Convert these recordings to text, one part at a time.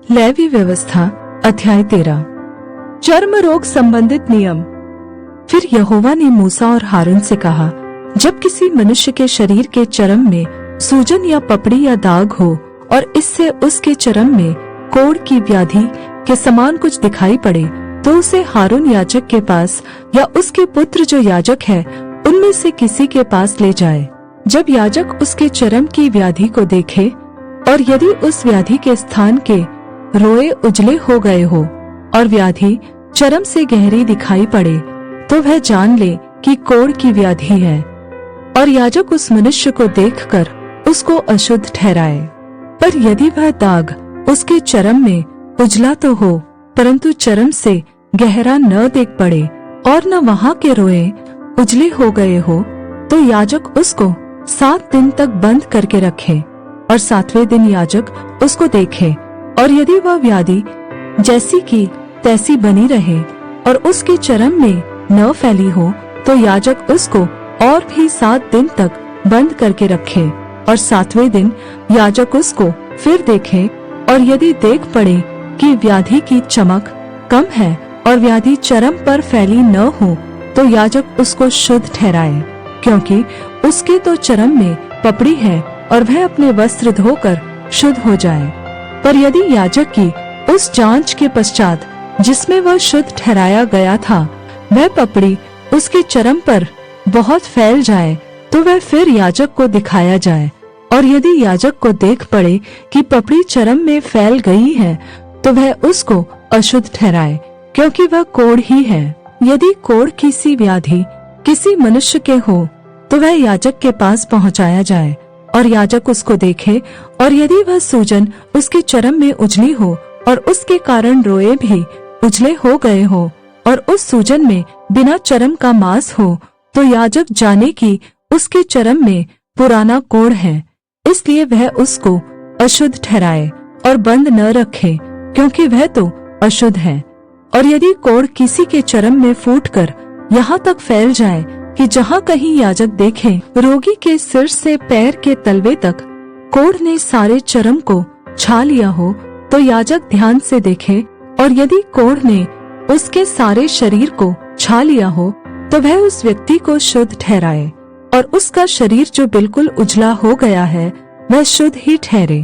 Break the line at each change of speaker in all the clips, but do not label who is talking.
Levy व्यवस्था अध्याय 13। चर्म रोग संबंधित नियम। फिर यहोवा ने मूसा और हारून से कहा, जब किसी मनुष्य के शरीर के चर्म में सूजन या पपड़ी या दाग हो और इससे उसके चर्म में कोढ़ की व्याधि के समान कुछ दिखाई पड़े, तो उसे हारून याजक के पास या उसके पुत्र जो याजक है उनमें से किसी के पास ले जाए। जब याजक उसके चर्म की व्याधि को देखे और यदि उस व्याधि के स्थान के रोए उजले हो गए हो और व्याधि चर्म से गहरी दिखाई पड़े, तो वह जान ले कि कोढ़ की व्याधि है, और याजक उस मनुष्य को देखकर उसको अशुद्ध ठहराए। पर यदि वह दाग उसके चर्म में उजला तो हो, परंतु चर्म से गहरा न देख पड़े और न वहां के रोए उजले हो गए हो, तो याजक उसको 7 दिन तक बंद करके रखे और 7वें दिन याजक उसको देखे, और यदि वह व्याधि जैसी की तैसी बनी रहे और उसके चर्म में न फैली हो, तो याजक उसको और भी 7 दिन तक बंद करके रखे, और 7वें दिन याजक उसको फिर देखे, और यदि देख पड़े कि व्याधि की चमक कम है और व्याधि चर्म पर फैली न हो, तो याजक उसको शुद्ध ठहराए, क्योंकि उसके तो चर्म में पपड़ी है और वह अपने वस्त्र धोकर शुद्ध हो जाए। पर यदि याजक की उस जांच के पश्चात जिसमें वह शुद्ध ठहराया गया था वह पपड़ी उसके चर्म पर बहुत फैल जाए, तो वह फिर याजक को दिखाया जाए, और यदि याजक को देख पड़े कि पपड़ी चर्म में फैल गई है, तो वह उसको अशुद्ध ठहराए, क्योंकि वह कोढ़ ही है। यदि कोढ़ किसी व्याधि किसी मनुष्य के हो, तो वह याजक के पास पहुंचाया जाए, और याजक उसको देखे, और यदि वह सूजन उसके चर्म में उजली हो और उसके कारण रोए भी उजले हो गए हो और उस सूजन में बिना चर्म का मांस हो, तो याजक जाने की उसके चर्म में पुराना कोढ़ है, इसलिए वह उसको अशुद्ध ठहराए और बंद न रखे, क्योंकि वह तो अशुद्ध है। और यदि कोढ़ किसी के चर्म में फूटकर यहाँ तक फैल जाए कि जहाँ कहीं याजक देखे रोगी के सिर से पैर के तलवे तक कोढ़ ने सारे चर्म को छा लिया हो, तो याजक ध्यान से देखे, और यदि कोढ़ ने उसके सारे शरीर को छा लिया हो, तो वह उस व्यक्ति को शुद्ध ठहराए, और उसका शरीर जो बिल्कुल उजला हो गया है वह शुद्ध ही ठहरे।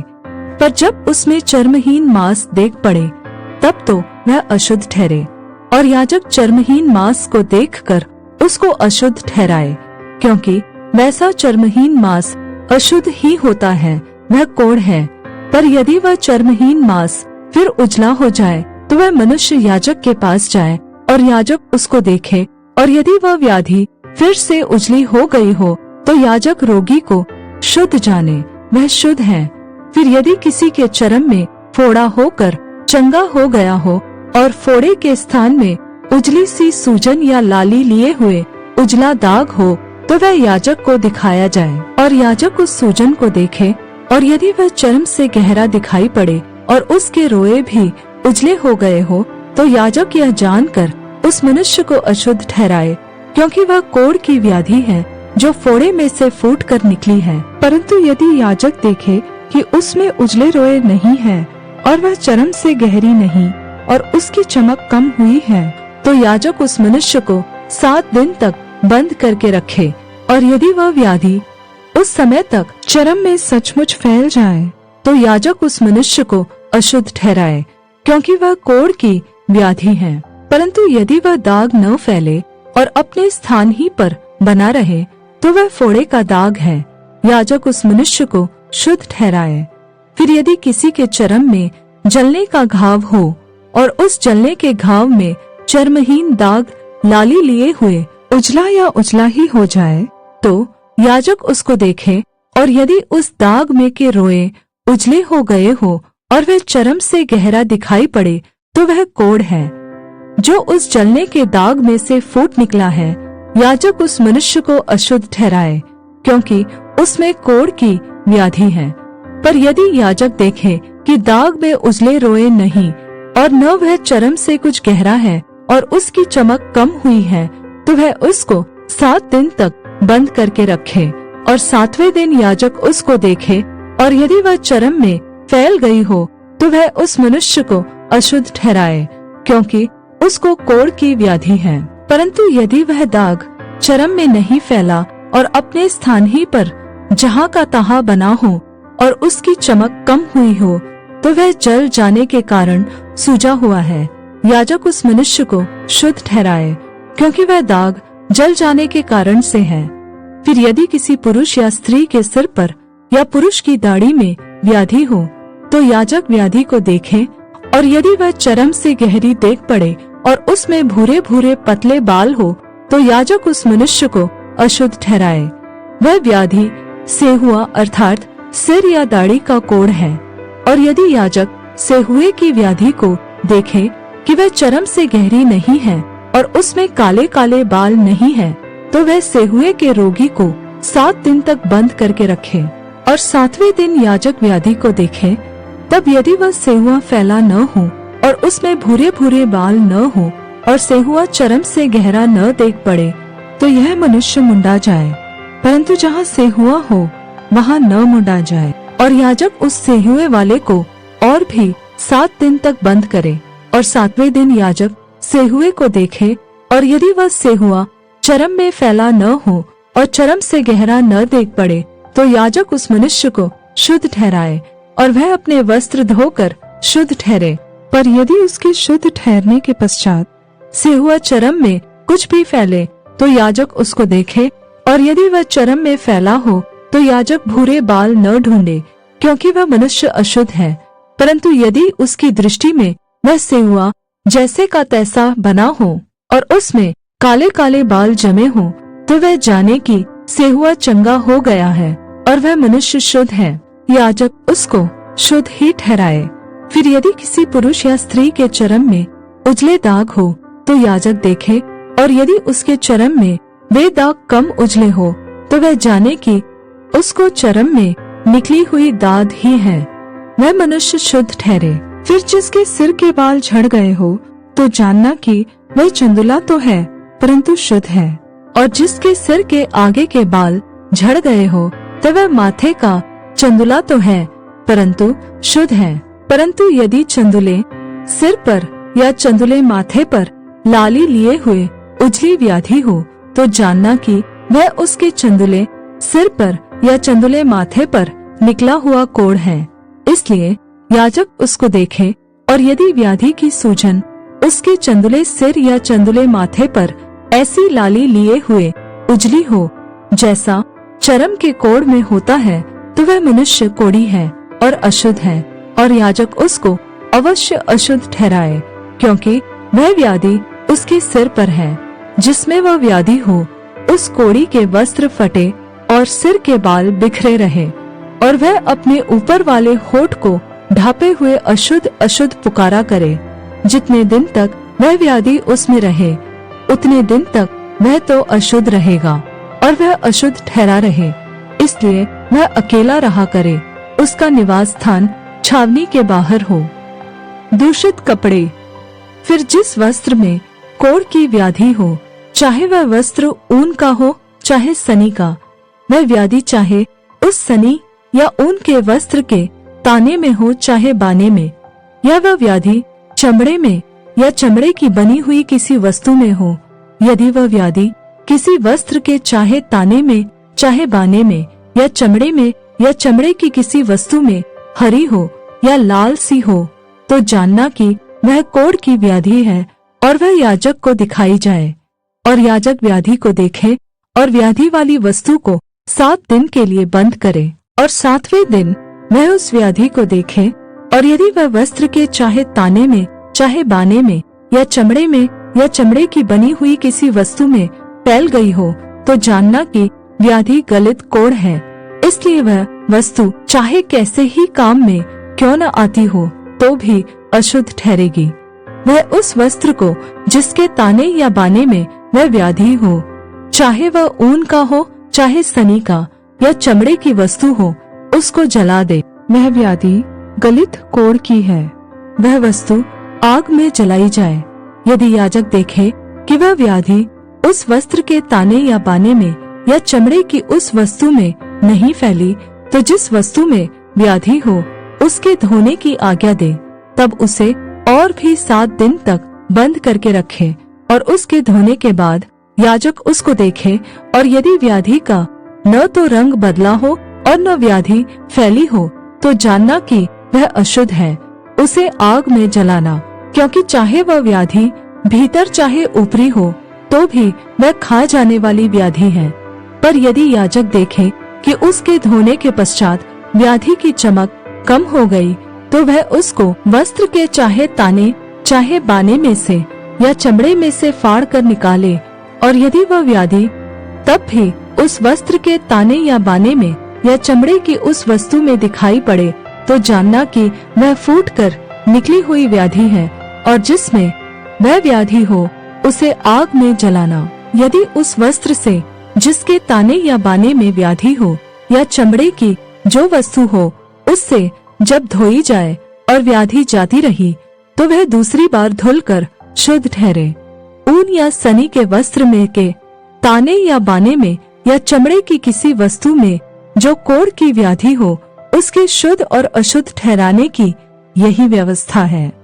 पर जब उसमें चर्महीन मांस देख पड़े, तब तो वह अशुद्ध ठहरे, और याजक चर्महीन मांस को देखकर उसको अशुद्ध ठहराए, क्योंकि वैसा चर्महीन मांस अशुद्ध ही होता है, वह कोढ़ है। पर यदि वह चर्महीन मांस फिर उजला हो जाए, तो वह मनुष्य याजक के पास जाए और याजक उसको देखे, और यदि वह व्याधि फिर से उजली हो गई हो, तो याजक रोगी को शुद्ध जाने, वह शुद्ध है। फिर यदि किसी के चर्म में फोड़ा होकर चंगा हो गया हो और फोड़े के स्थान में उजली सी सूजन या लाली लिए हुए उजला दाग हो, तो वह याजक को दिखाया जाए, और याजक उस सूजन को देखे, और यदि वह चर्म से गहरा दिखाई पड़े और उसके रोए भी उजले हो गए हो, तो याजक यह जानकर उस मनुष्य को अशुद्ध ठहराए, क्योंकि वह कोढ़ की व्याधि है जो फोड़े में से फूट कर निकली है। परंतु यदि याजक देखे कि उसमें उजले रोए नहीं है और वह चर्म से गहरी नहीं और उसकी चमक कम हुई है, तो याजक उस मनुष्य को 7 दिन तक बंद करके रखे, और यदि वह व्याधि उस समय तक चर्म में सचमुच फैल जाए, तो याजक उस मनुष्य को अशुद्ध ठहराए, क्योंकि वह कोढ़ की व्याधि है। परंतु यदि वह दाग न फैले और अपने स्थान ही पर बना रहे, तो वह फोड़े का दाग है, याजक उस मनुष्य को शुद्ध ठहराए। फिर यदि किसी के चर्म में जलने का घाव हो और उस जलने के घाव में चर्महीन दाग लाली लिए हुए उजला या उजला ही हो जाए, तो याजक उसको देखे, और यदि उस दाग में के रोए उजले हो गए हो और वह चर्म से गहरा दिखाई पड़े, तो वह कोढ़ है जो उस जलने के दाग में से फूट निकला है। याजक उस मनुष्य को अशुद्ध ठहराए, क्योंकि उसमें कोढ़ की व्याधि है। पर यदि याजक देखे कि दाग में उजले रोए नहीं और न वह चर्म से कुछ गहरा है और उसकी चमक कम हुई है, तो वह उसको 7 दिन तक बंद करके रखे, और 7वें दिन याजक उसको देखे, और यदि वह चर्म में फैल गई हो तो वह उस मनुष्य को अशुद्ध ठहराए, क्योंकि उसको कोढ़ की व्याधि है। परंतु यदि वह दाग चर्म में नहीं फैला और अपने स्थान ही पर जहाँ का तहाँ बना हो और उसकी चमक कम हुई हो, तो वह जल जाने के कारण सूजा हुआ है। याजक उस मनुष्य को शुद्ध ठहराए, क्योंकि वह दाग जल जाने के कारण से है। फिर यदि किसी पुरुष या स्त्री के सिर पर या पुरुष की दाढ़ी में व्याधि हो, तो याजक व्याधि को देखे, और यदि वह चर्म से गहरी देख पड़े और उसमें भूरे भूरे पतले बाल हो, तो याजक उस मनुष्य को अशुद्ध ठहराए। वह व्याधि सेहुआ अर्थात सिर या दाढ़ी का कोढ़ है। और यदि याजक सेहुए की व्याधि को देखे कि वह चर्म से गहरी नहीं है और उसमें काले काले बाल नहीं है, तो वह सेहुए के रोगी को 7 दिन तक बंद करके रखे। और 7वें दिन याजक व्याधि को देखे, तब यदि वह सेहुआ फैला न हो और उसमें भूरे भूरे बाल न हो और सेहुआ चर्म से गहरा न देख पड़े, तो यह मनुष्य मुंडा जाए। परंतु जहाँ सेहुआ हो वहाँ न मुंडा जाए। और याजक उस सेहुए वाले को और भी 7 दिन तक बंद करे। और 7वें दिन याजक सेहुए को देखे, और यदि वह सेहुआ चर्म में फैला न हो और चर्म से गहरा न देख पड़े, तो याजक उस मनुष्य को शुद्ध ठहराए और वह अपने वस्त्र धोकर शुद्ध ठहरे। पर यदि उसके शुद्ध ठहरने के पश्चात सेहुआ चर्म में कुछ भी फैले, तो याजक उसको देखे, और यदि वह चर्म में फैला हो, तो याजक भूरे बाल न ढूंढे, क्योंकि वह मनुष्य अशुद्ध है। परंतु यदि उसकी दृष्टि में वह सेहुआ जैसे का तैसा बना हो और उसमें काले काले बाल जमे हो, तो वह जाने की सेहुआ चंगा हो गया है और वह मनुष्य शुद्ध है। याजक उसको शुद्ध ही ठहराए। फिर यदि किसी पुरुष या स्त्री के चर्म में उजले दाग हो, तो याजक देखे, और यदि उसके चर्म में वे दाग कम उजले हो, तो वह जाने की उसको चर्म में निकली हुई दाद ही है, वह मनुष्य शुद्ध ठहरे। फिर जिसके सिर के बाल झड़ गए हो, तो जानना कि वह चंदुला तो है परंतु शुद्ध है। और जिसके सिर के आगे के बाल झड़ गए हो, तो वह माथे का चंदुला तो है परंतु शुद्ध है। परंतु यदि चंदुले सिर पर या चंदुले माथे पर लाली लिए हुए उजली व्याधि हो, तो जानना कि वह उसके चंदुले सिर पर या चंदुले माथे पर निकला हुआ कोढ़ है। इसलिए याजक उसको देखे, और यदि व्याधि की सूजन उसके चंदुले सिर या चंदुले माथे पर ऐसी लाली लिए हुए उजली हो जैसा चर्म के कोढ़ में होता है, तो वह मनुष्य कोढ़ी है और अशुद्ध है, और याजक उसको अवश्य अशुद्ध ठहराए, क्योंकि वह व्याधि उसके सिर पर है। जिसमें वह व्याधि हो, उस कोढ़ी के वस्त्र फटे और सिर के बाल बिखरे रहे, और वह अपने ऊपर वाले होठ को ढापे हुए अशुद्ध अशुद्ध पुकारा करे। जितने दिन तक वह व्याधि उसमें रहे, उतने दिन तक वह तो अशुद्ध रहेगा और वह अशुद्ध ठहरा रहे। इसलिए वह अकेला रहा करे, उसका निवास स्थान छावनी के बाहर हो। दूषित कपड़े। फिर जिस वस्त्र में कोढ़ की व्याधि हो, चाहे वह वस्त्र ऊन का हो चाहे सनी का, वह व्याधि चाहे उस सनी या ऊन के वस्त्र के ताने में हो चाहे बाने में, या वह व्याधि चमड़े में या चमड़े की बनी हुई किसी वस्तु में हो, यदि वह व्याधि किसी वस्त्र के चाहे ताने में चाहे बाने में या चमड़े में या चमड़े की किसी वस्तु में हरी हो या लाल सी हो, तो जानना कि वह कोढ़ की व्याधि है और वह याजक को दिखाई जाए। और याजक व्याधि को देखे और व्याधि वाली वस्तु को 7 दिन के लिए बंद करे, और 7वें दिन वह उस व्याधि को देखे, और यदि वह वस्त्र के चाहे ताने में चाहे बाने में या चमड़े में या चमड़े की बनी हुई किसी वस्तु में फैल गई हो, तो जानना कि व्याधि गलित कोढ़ है। इसलिए वह वस्तु चाहे कैसे ही काम में क्यों न आती हो, तो भी अशुद्ध ठहरेगी। वह उस वस्त्र को जिसके ताने या बाने में वह व्याधि हो, चाहे वह ऊन का हो चाहे सनी का या चमड़े की वस्तु हो, उसको जला दे। वह व्याधि गलित कोढ़ की है, वह वस्तु आग में जलाई जाए। यदि याजक देखे कि वह व्याधि उस वस्त्र के ताने या बाने में या चमड़े की उस वस्तु में नहीं फैली, तो जिस वस्तु में व्याधि हो उसके धोने की आज्ञा दे, तब उसे और भी 7 दिन तक बंद करके रखे, और उसके धोने के बाद याजक उसको देखे, और यदि व्याधि का न तो रंग बदला हो और न व्याधि फैली हो, तो जानना कि वह अशुद्ध है। उसे आग में जलाना, क्योंकि चाहे वह व्याधि भीतर चाहे ऊपरी हो, तो भी वह खा जाने वाली व्याधि है। पर यदि याजक देखे कि उसके धोने के पश्चात व्याधि की चमक कम हो गई, तो वह उसको वस्त्र के चाहे ताने चाहे बाने में से या चमड़े में से फाड़ कर निकाले, और यदि वह व्याधि तब भी उस वस्त्र के ताने या बाने में या चमड़े की उस वस्तु में दिखाई पड़े, तो जानना कि वह फूट कर निकली हुई व्याधि है, और जिसमें वह व्याधि हो उसे आग में जलाना। यदि उस वस्त्र से जिसके ताने या बाने में व्याधि हो या चमड़े की जो वस्तु हो, उससे जब धोई जाए और व्याधि जाती रही, तो वह दूसरी बार धुलकर शुद्ध ठहरे। ऊन या सनी के वस्त्र में के ताने या बाने में या चमड़े की किसी वस्तु में जो कोढ़ की व्याधि हो, उसके शुद्ध और अशुद्ध ठहराने की यही व्यवस्था है।